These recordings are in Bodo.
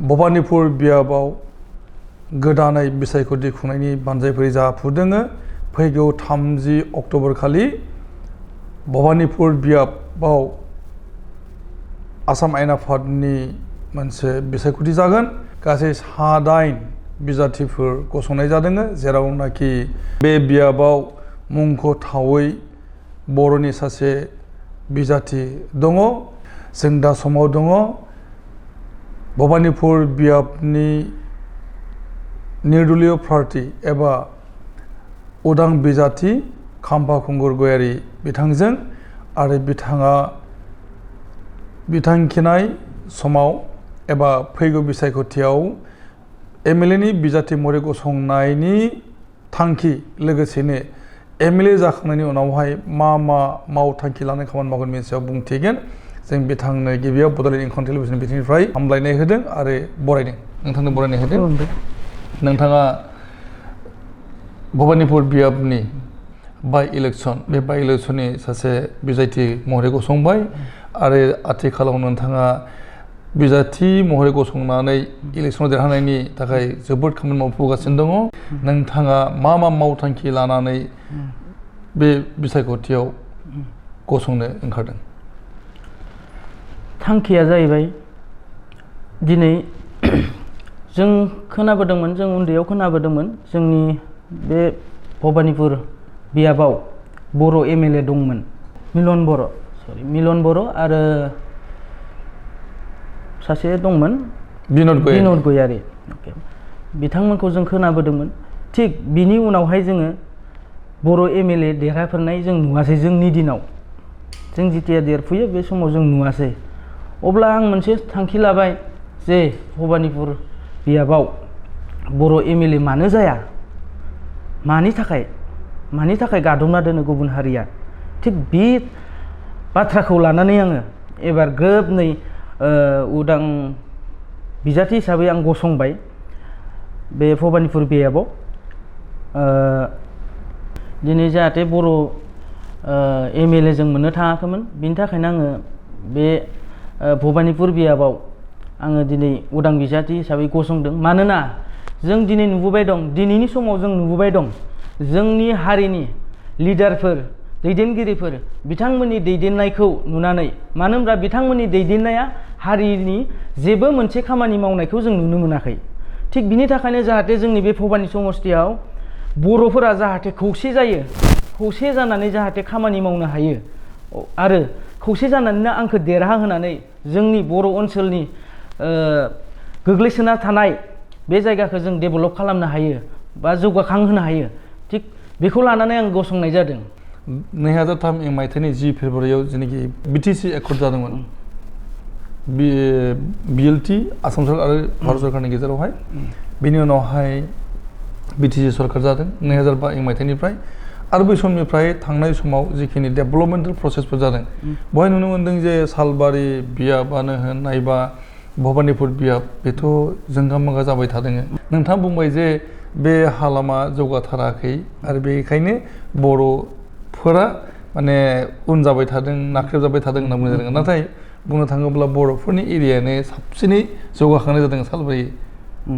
भबानिपुर बियाबाव गोदानै बिसायख'थि खुंनायनि बानजायफोर जाफुदोङो फैगौ 30 अक्ट'बर खालि भबानिपुर बियाबाव आसाम आयेन आफादनि मोनसे बिसायख'थि जागोन गासै 9 बिजाथिफोर गसंनाय जादों जेरावनाखि बे बियाबाव मुंख'थावै बर'नि सासे बिजाथि दङ जों दा समाव दङ भबानिपुर बियाबनि निर्दलीय प्रार्थी एबा उदां बिजाथि खाम्फा खुंगुर गयारी बिथांजों आरो बिथाङा बिथांखिनाय समाव एबा फैगौ बिसायख'थियाव एमएलए नि बिजाथि महरै गसंनायनि थांखि लोगोसेनो एमएलए जाखांनायनि उनावहाय मा मावथांखि लानाय खामानि मावगोन बेनि सायाव बुंथिगोन जों बिथांनो गिबियाव बड'लेण्ड इंखं टेलिभिजन बिथिंनिफ्राय हामलायनाय होदों आरो बरायदों नोंथांनो बरायनाय होदों नोंथाङा भबानिपुर बियाबनि बाय इलेक्शन बे बाय इलेक्शननि सासे बिजाथि महरै गसंबाय आरो आथिखालाव नोंथाङा बिजाथि महरै गसंनानै इलेक्शनाव देरहानायनि थाखाय जोबोद खामानि मावबोगासिनो दङ नोंथाङा मा मावथांखि लानानै बे बिसायख'थियाव गसंनो ओंखारदों थांखिया जाहैबाय दिनै जों खोनाबोदोंमोन जों उन्दैयाव खोनाबोदोंमोन जोंनि बे भबानिपुर बियाबाव बर' एमएलए दंमोन मिलन बर' आरो सासे दंमोन बिनद गयारी बिथांमोनखौ जों खोनाबोदोंमोन थिग बिनि उनावहाय जोङो बर' एमएलए देरहाफोरनाय जों नुवासै जोंनि दिनाव जों जितिया देरफुयो बे समाव जों नुवासै अब्ला आं मोनसे थांखि लाबाय जे भबानिपुर बियाबाव बर' एमएलए मानो जाया मानि थाखाय गादबना दोनो गुबुन हारिया थिग बे बाथ्राखौ लानानै आङो एबार ग्रोबनै उदां बिजाथि हिसाबै आं गसंबाय बे भबानिपुर बियाबाव दिनै जाहाथे बर' एमएलए जों मोननो थाङाखैमोन बिनि थाखायनो आङो बे भबानिपुर बियाबाव आङो दिनै उदां बिजाथि हिसाबै गसंदों मानोना जों दिनै नुबोबाय दं दिनैनि समाव जों नुबोबाय दं जोंनि हारिनि लिडारफोर दैदेनगिरिफोर बिथांमोननि दैदेननायखौ नुनानै मानो होनब्ला बिथांमोननि दैदेननाया हारिनि जेबो मोनसे खामानि मावनायखौ जों नुनो मोनाखै थिग बिनि थाखायनो जाहाथे जोंनि बे भबानि समस्थियाव बर'फोरा जाहाथे खौसे जायो खौसे जानानै जाहाथे खामानि मावनो हायो आरो खौसे जानानैनो आंखौ देरहाहोनानै जोंनि बर' ओनसोलनि गोग्लैसोना थानाय बे जायगाखौ जों डेभेलप खालामनो हायो बा जौगाखांहोनो हायो थिग बेखौ लानानै आं गसंनाय जादों 2003 मायथाइनि 10 फेब्रुवारियाव जेनाखि बिटिसि एकर्ड जादोंमोन बिएलटि आसाम सरकार आरो भारत सरकारनि गेजेरावहाय बेनि उनावहाय बिटिसि सरकार जादों 2005 मायथाइनिफ्राय आरो बै समनिफ्राय थांनाय समाव जिखिनि डेभेलपमेन्टेल प्रसेसफोर जादों बेवहाय नुनो मोनदों जे सालबारि बियाबानो होन नायबा भबानिपुर बियाब बेथ' जोंगा मागा जाबाय थादों नोंथाङा बुंबाय जे बे हालामा जौगाथाराखै आरो बेनिखायनो बर'फोरा माने उन जाबाय थादों नाख्रेबजाबाय थादों होनना बुंनाय जादों नाथाय बुंनो थाङोब्ला बर'फोरनि एरियायानो साबसिनै जौगाखांनाय जादों सालबारि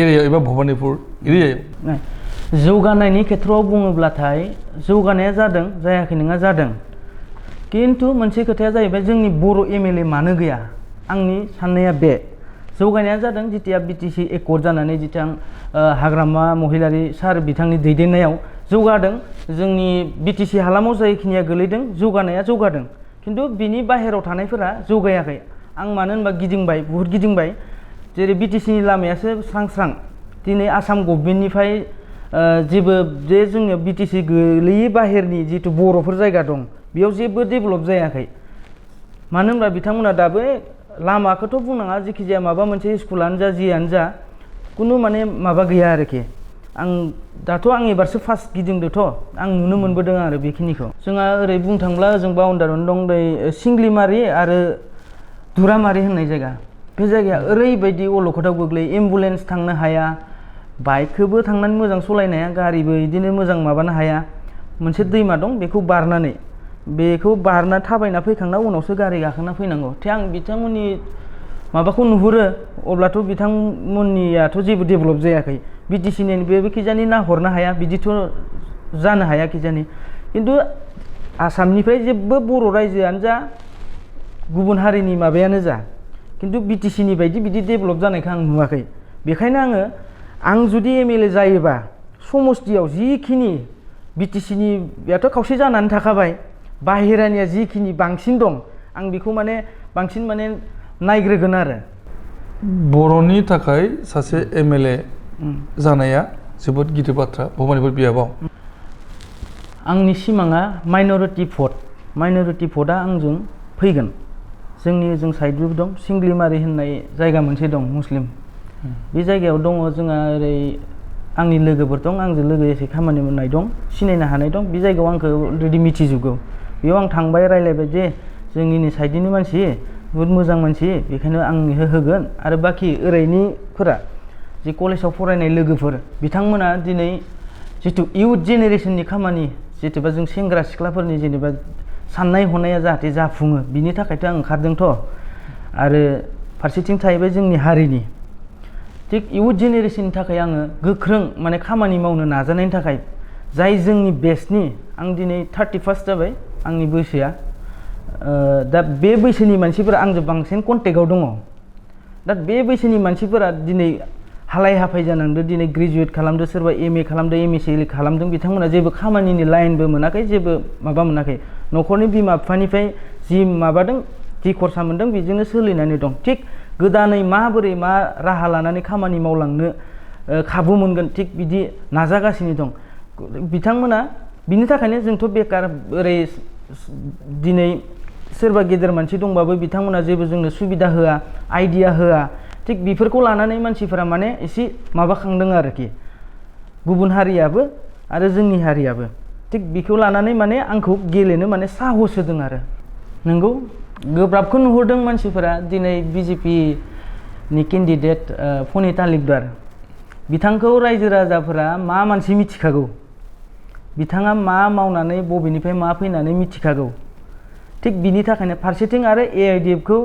एरियायाव एबा भबानिपुर एरियायाव जौगानायनि खेथ्रआव बुङोब्लाथाय जौगानाया जादों जायाखै नङा जादों खिन्थु मोनसे खोथाया जाहैबाय जोंनि बर' एमएलए मानो गैया आंनि साननाया बे जौगानाया जादों जितिया बिटिसि एकर्ड जानानै जितिया हाग्रामा महिलारि सार बिथांनि दैदेननायाव जौगादों जोंनि बिटिसि हालामाव जायखिनिया गोलैदों जौगानाया जौगादों खिन्थु बिनि बाहेराव थानायफोरा जौगायाखै आं मानो होनबा गिदिंबाय बुहुत गिदिंबाय जेरै बिटिसिनि लामायासो स्रां स्रां दिनै आसाम गभर्नमेन्टनिफ्राय जेबो जे जोंनियाव बिटिसि गोलैयै बाहेरनि जिथु बर'फोर जायगा दं बेयाव जेबो डेभेलप जायाखै मानो होनब्ला बिथांमोना दाबो लामाखौथ' बुंनाङा जेखि जाया माबा मोनसे स्कुलानो जा जियानो जा खुनु माने माबा गैया आरोखि आं दाथ' आं एबारसो फार्स्ट गिदिंदोंथ' आं नुनो मोनबोदों आरो बेखिनिखौ जोंहा ओरै बुंनो थांब्ला ओजों बाउन्डारियावनो दं बै सिंग्लिमारि आरो दुरामारि होननाय जायगा बे जायगाया ओरैबायदि अलखदाव गोग्लैयो एम्बुलेन्स थांनो हाया बाइकखौबो थांनानै मोजां सालायनो हाया गारिबो बिदिनो मोजां माबानो हाया मोनसे दैमा दं बेखौ बारना थाबायना फैखांना उनावसो गारि गाखोना फैनांगौ आं बिथांमोननि माबाखौ नुहुरो अब्लाथ' बिथांमोननियाथ' जेबो डेभेलप जायाखै बिटिसिनि बेबो खिजानि नाहरनो हाया बिदिथ' जानो हाया खिजानि खिन्थु आसामनिफ्राय जेबो बर' रायजोआनो जा गुबुन हारिनि माबायानो जा खिन्थु बिटिसिनि बायदि बिदि डेभेलप जानायखौ आं नुवाखै बेखायनो आं जुदि एमएलए जायोबा समस्तियाव जिखिनि बिटिसिनियाथ' खावसे जानानै थाखाबाय बाहेरानिया जिखिनि बांसिन दं आं बेखौ माने बांसिन माने नायग्रोगोन आरो बर'नि थाखाय सासे एमएलए जानाया जोबोद गिदिर बाथ्रा भबानिपुर बियाबाव आंनि सिमाङा माइन'रिटि भटआ आंजों फैगोन जोंनि ओजों साइडबो दं सिंग्लिमारि होननाय जायगा मोनसे दं मुस्लिम बे जायगायाव दङ जोंहा ओरै आंनि लोगोफोर दं आंजों लोगो एसे खामानि मावनाय दं सिनायनो हानाय दं बे जायगायाव आंखौ अलरेडि मिथिजोबगौ बेयाव आं थांबाय रायलायबाय जे जोंनि साइडनि मानसि बुहुद मोजां मानसि बेखायनो आं होगोन आरो बाखि ओरैनिफोरा जे कलेजाव फरायनाय लोगोफोर बिथांमोना दिनै जितु इयुथ जेनेरेसननि खामानि जितुबा जों सेंग्रा सिख्लाफोरनि जेनेबा साननाय हनाया जाहाथे जाफुङो बिनि थाखायथ' आं ओंखारदोंथ' आरो फारसेथिं थाहैबाय जोंनि हारिनि थिग इयुथ जेनेरेसननि थाखाय आङो गोख्रों माने खामानि मावनो नाजानायनि थाखाय जाय जोंनि बेस्टनि आं दिनै 31 जाबाय आंनि बैसोआ दा बे बैसोनि मानसिफोरा आंजों बांसिन कन्टेक्टआव दङ दा बे बैसोनि मानसिफोरा दिनै हालाय हाफाय जानांदों दिनै ग्रेजुवेट खालामदों सोरबा एमए खालामदों एमएसि खालामदों बिथांमोना जेबो खामानिनि लाइनबो मोनाखै जेबो माबा मोनाखै न'खरनि बिमा बिफानिफ्राय जि माबादों जि खरसा मोनदों बेजोंनो सोलिनानै दं थिग गोदानै माबोरै मा राहा लानानै खामानि मावलांनो खाबु मोनगोन थिग बिदि नाजागासिनो दं बिथांमोना बिनि थाखायनो जोंथ' बेकार ओरै दिनै सोरबा गेदेर मानसि दंबाबो बिथांमोना जेबो जोंनो सुबिदा होआ आइडिया होआ थिग बेफोरखौ लानानै मानसिफोरा माने एसे माबाखांदों आरोखि गुबुन हारियाबो आरो जोंनि हारियाबो थिग बेखौ लानानै माने आंखौ गेलेनो माने साहस होदों आरो नंगौ गोब्राबखौ नुहुरदों मानसिफोरा दिनै बिजेपि नि केन्डिडेट फनि तालुकदार बिथांखौ रायजो राजाफोरा मा मानसि मिथिखागौ बिथाङा मा मावनानै बबेनिफ्राय मा फैनानै मिथिखागौ थिग बिनि थाखायनो फारसेथिं आरो एआइडिएफखौ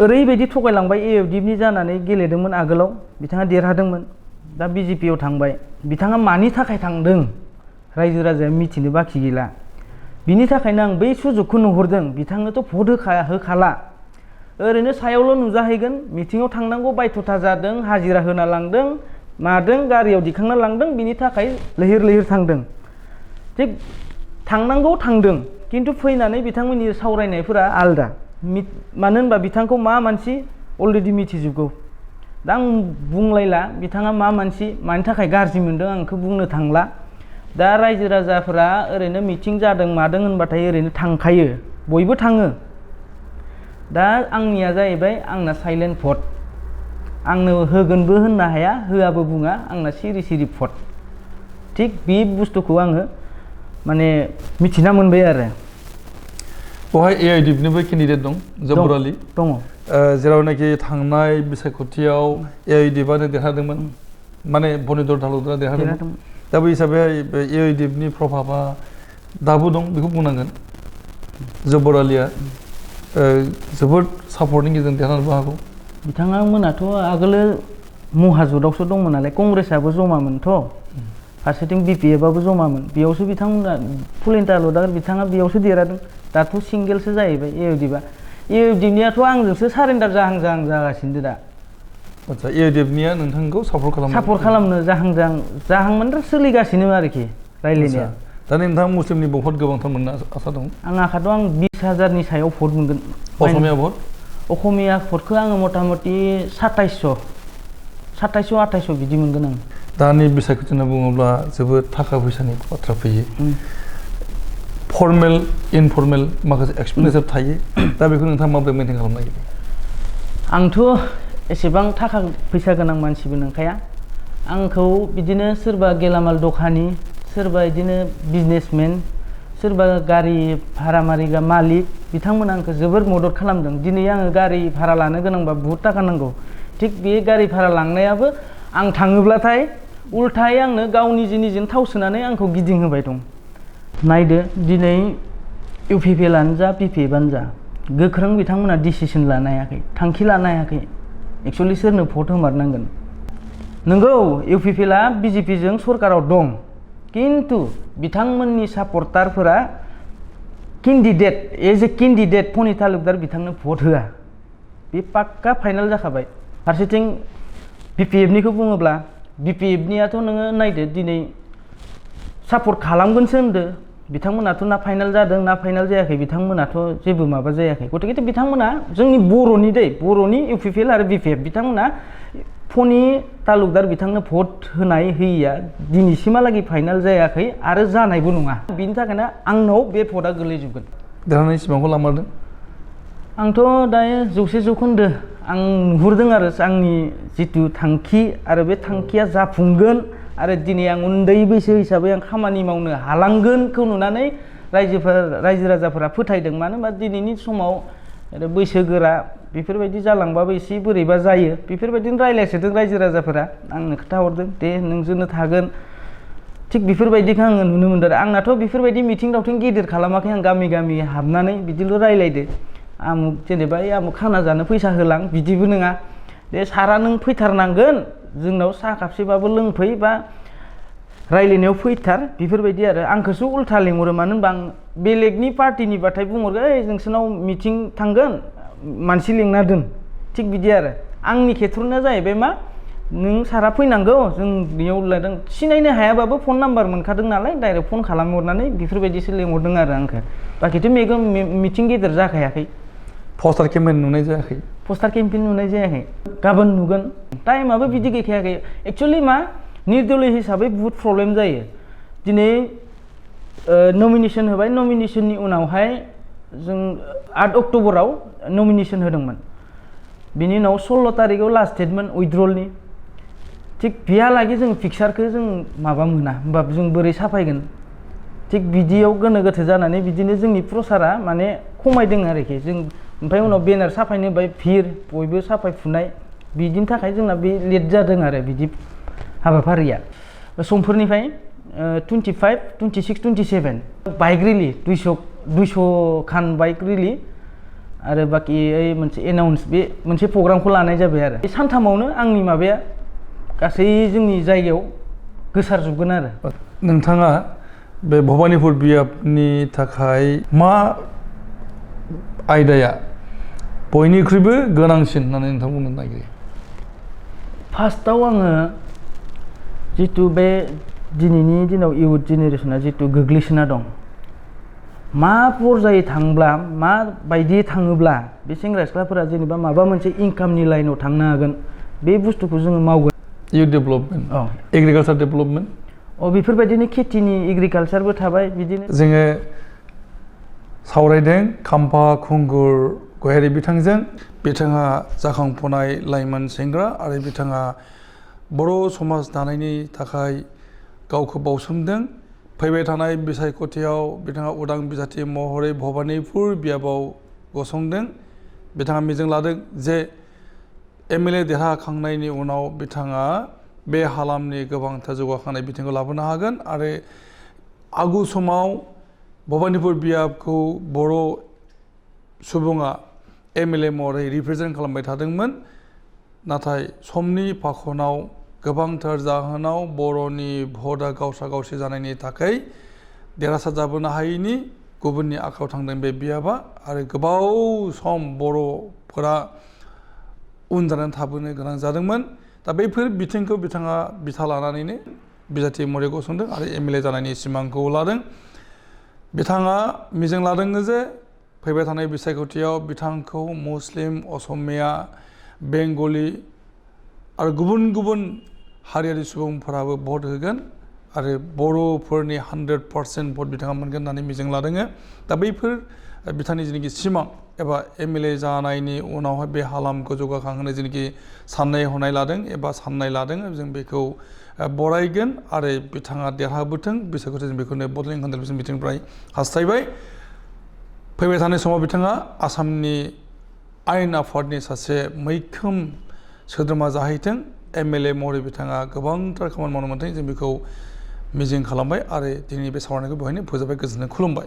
ओरैबायदि थगायलांबाय एआइडिएफनि जानानै गेलेदोंमोन आगोलाव बिथाङा देरहादोंमोन दा बिजेपियाव थांबाय बिथाङा मानि थाखाय थांदों रायजो राजाया मिथिनो बाखि गैला बिनि थाखायनो आं बै सुजुगखौ नुहुरदों बिथांनोथ' भट होखाला ओरैनो सायावल' नुजाहैगोन मिटिङाव थांनांगौ बायध'था जादों हाजिरा होना लांदों मादों गारियाव दिखांना लांदों बिनि थाखाय लैहोर लैहोर थांदों थिग थांनांगौ थांदों खिन्थु फैनानै बिथांमोननि सावरायनायफोरा आलदा मानो होनबा बिथांखौ मा मानसि अलरेडि मिथिजोबगौ दा आं बुंलायला बिथाङा मा मानसि मानि थाखाय गाज्रि मोनदों आं बेखौ बुंनो थांला दा रायजो राजाफोरा ओरैनो मिटिं जादों मादों होनबाथाय ओरैनो थांखायो बयबो थाङो दा आंनिया जाहैबाय आंना साइलेन्ट भट आंनो होगोनबो होननो हाया होआबो बुङा आंना सिरि सिरि भट थिग बे बुस्थुखौ आङो माने मिथिना मोनबाय आरो बेवहाय एआइडिएफनिबो केन्डिडेट दं जब्बर आली दङ जेरावनाखि थांनाय बिसायख'थियाव एआइडिएफआनो देरहादोंमोन माने बनिदर तालुकदारा देरहादोंमोन दा बे हिसाबै एआइडिएफनि प्रभाबा दाबो दं बेखौ बुंनांगोन जब्बर आलीया जोबोद सापर्टनि गेजेरजों देरहानोबो हागौ बिथाङा मोनाथ' आगोलो महाजुदावसो दंमोन नालाय कंग्रेसआबो जमामोनथ' फारसेथिं बिपिएफआबो जमामोन बेयावसो बिथांमोना फुलेन तालुकदार बिथाङा बेयावसो देरहादों दाथ' सिंगेलसो जाहैबाय एआइडिएफआ एआइडिएफनियाथ' आंजोंसो सारेन्डार जाहां जागासिनो दा आदसा एआइडिएफनिया नोंथांखौ सापर्ट खालामनो जाहां माने सोलिगासिनो आरोखि रायलायनाया दा नोंथाङा मुस्लिमनि भट गोबांथार मोननो आसा दं आं आखाथ' आं 20,000नि सायाव भट मोनगोन असमिया भट असमिया भटखौ आङो मथा मथि 2700 बिदि मोनगोन आं दानि बिसायख'थि होनना बुङोब्ला जोबोद थाखा फैसानि बाथ्रा फैयो फर्मेल इनफर्मेल माखासे एक्सपेन्डिचार थायो दा बेखौ नोंथाङा माबोरै मेनटेन खालामनो नागिरो आंथ' एसेबां थाखा फैसा गोनां मानसिबो नंखाया आंखौ बिदिनो सोरबा गेलामाल दखानि सोरबा बिदिनो बिजनेसमेन सोरबा गारि भारा मारिग्रा मालिक बिथांमोना आंखौ जोबोर मदद खालामदों दिनै आङो गारि भारा लानो गोनांबा बुहुद थाखा नांगौ थिग बे गारि भारा लांनायाबो आं थाङोब्लाथाय उल्थायै आंनो गाव निजेनो थाव सोनानै आंखौ गिदिंहोबाय दं नायदो दिनै इउपिपिएलआनो जा पिपिएफआनो जा गोख्रों बिथांमोना डिसिसन लानो हायाखै थांखि लानो हायाखै एक्चुअलि सोरनो भट होमारनांगोन नंगौ इउपिपिएलआ बिजेपिजों सरकाराव दं किन्तु बिथांमोननि सापर्टारफोरा candidate as a candidate Phani Talukdar बिथांनो भट होआ बे पाक्का फाइनाल जाखाबाय फारसेथिं बिपिएफनिखौ बुङोब्ला बिपिएफनियाथ' नोङो नायदो दिनै सापर्ट खालामगोनसो होनदो बिथांमोनाथ' ना फाइनाल जादों ना फाइनाल जायाखै बिथांमोनाथ' जेबो माबा जायाखै गतिके बिथांमोना जोंनि बर'नि इउपिपिएल आरो बिपिएफ बिथांमोना फनि तालुकदार बिथांनो भट होनाय होयिया दिनैसिमहालागै फाइनाल जायाखै आरो जानायबो नङा बिनि थाखायनो आंनाव बे भटआ गोलैजोबगोन देरहानायनि सिमांखौ लामारदों आंथ' दायो 100% आं नुहुरदों आरो आंनि जितु थांखि आरो बे थांखिया जाफुंगोन आरो दिनै आं उन्दै बैसो हिसाबै आं खामानि मावनो हालांगोनखौ नुनानै रायजो राजाफोरा फोथायदों मानो होनबा दिनैनि समाव बैसोगोरा बेफोरबायदि जालांबाबो एसे बोरैबा जायो बेफोरबायदिनो रायज्लायसोदों रायजो राजाफोरा आंनो खोन्थाहरदों दे नोंजोंनो थागोन थिग बेफोरबायदिखौ आङो नुनो मोनदों आंनाथ' बेफोरबायदि मिथिं दावथिं गिदिर खालामाखै आं गामि गामि हाबनानै बिदिल' रायज्लायदो आमुक जेनेबा आमुक खाना जानो फैसा होलां बिदिबो नङा दे सारा नों फैथारनांगोन जोंनाव साहा कापसेबाबो लोंफै बा रायलायनायाव फैथार बेफोरबायदि आरो आंखौसो उल्था लेंहरो मानो होनबा आं बेलेगनि पार्टिनिबाथाय बुंहरगोन ओइ नोंसोरनाव मिथिं थांगोन मानसि लेंना दोन थिग बिदि आरो आंनि खेथ्र'ना जाहैबाय मा नों सारा फैनांगौ जों बेयाव लादों सिनायनो हायाबाबो फन नाम्बार मोनखादों नालाय डाइरेक्ट फन खालामहरनानै बेफोरबायदिसो लेंहरदों आरो आंखौ बाखिथ' मिथिं गेदेर जाखायाखै पस्टार केम्पेइन नुनाय जायाखै पस्टार केम्पेइन नुनाय जायाखै गाबोन नुगोन टाइमाबो बिदि गैखायाखै एक्चुअलि मा निर्दलीय हिसाबै बहुत प्रब्लेम जायो दिनै नमिनेसन होबाय नमिनेसननि उनावहाय जों 8 अक्ट'बराव नमिनेसन होदोंमोन बिनि उनाव 16 तारिखआव लास्ट डेटमोन उइथड्रलनि थिग बेहालागै जों फिक्सारखौ जों माबा मोना होमबा जों बोरै साफायगोन थिग बिदियाव गोनो गोथो जानानै बिदिनो जोंनि प्रसारा माने खमायदों आरोखि जों ओमफ्राय उनाव बेनार साफायनो बाय भिर बयबो साफायफुनाय बिदिनि थाखाय जोंना बे लेट जादों आरो बिदि हाबाफारिया समफोरनिफ्राय 25, 26, 27 बाइक रिलि 200 खान बाइक रिलि आरो बाखि मोनसे एनाउन्स बे मोनसे प्रग्रामखौ लानाय जाबाय आरो बे सानथामावनो आंनि माबाया गासै जोंनि जायगायाव गोसारजोबगोन आरो नोंथाङा बे भबानिपुर बियाबनि थाखाय मा आयदाया बयनिख्रुइबो गोनांसिन होननानै नोंथां बुंनो नागिरो फार्स्टआव आङो जितु बे दिनैनि दिनाव इयुथ जेनेरेसना जितु गोग्लैसोना दं मा पर्यायै थांब्ला मा बायदि थाङोब्ला बे सेंग्रा सिख्लाफोरा जेनेबा माबा मोनसे इनकामनि लाइनाव थांनो हागोन बे बुस्थुखौ जोङो मावगोन इयुथ डेभेलपमेन्ट एग्रिकालचार डेभेलपमेन्ट बेफोरबायदिनो खेथिनि एग्रिकालचारबो थाबाय बिदिनो जोङो सावरायदों खाम्फा खुंगुर गयारी बिथांजों बिथाङा जाखांफुनाय लाइमोन सेंग्रा आरो बिथाङा बर' समाज दानायनि थाखाय गावखौ बावसोमदों फैबाय थानाय बिसायख'थियाव बिथाङा उदां बिजाथि महरै भबानिपुर बियाबाव गसंदों बिथाङा मिजिं लादों जे एमएलए देरहाखांनायनि उनाव बिथाङा बे हालामनि गोबांथार जौगाखांनाय बिथिंखौ लाबोनो हागोन आरो आगु समाव भबानिपुर बियाबखौ बर' सुबुङा एमएलए महरै रिप्रेजेन्ट खालामबाय थादोंमोन नाथाय समनि फाखनाव गोबांथार जाहोनाव बर'नि भटआ गावसा गावसि जानायनि थाखाय देरहासार जाबोनो हायैनि गुबुननि आखायाव थांदों बे बियाबा आरो गोबाव सम बर'फोरा उन जानानै थाबोनो गोनां जादोंमोन दा बैफोर बिथिंखौ बिथाङा बिथा लानानैनो बिजाथि महरै गसंदों आरो एमएलए जानायनि सिमांखौ लादों बिथाङा मिजिं लादों जे फैबाय थानाय बिसायख'थियाव बिथांखौ मुस्लिम असमिया बेंगलि आरो गुबुन गुबुन हारियारि सुबुंफोराबो भट होगोन आरो बर'फोरनि 100% भट बिथाङा मोनगोन होननानै मिजिं लादों दा बैफोर बिथांनि जेनाखि सिमां एबा एमएलए जानायनि उनावहाय बे हालामखौ जौगाखांहोनो जेनाखि साननाय हनाय लादों एबा साननाय लादों जों बेखौ बरायगोन आरो बिथाङा देरहाबोथों बिसायख'थि जों बेखौनो बड'लेण्ड एंखं टेलिभिजन बिथिंनिफ्राय हास्थायबाय फैबाय थानाय समाव बिथाङा आसामनि आयेन आफादनि सासे मैखोम सोद्रोमा जाहैथों एमएलए महरै बिथाङा गोबांथार खामानि मावनो मोन्थों जों बेखौ मिजिं खालामबाय आरो दिनैनि बे सावरायनायखौ बेवहायनो फोजोबबाय गोजोननाय खुलुमबाय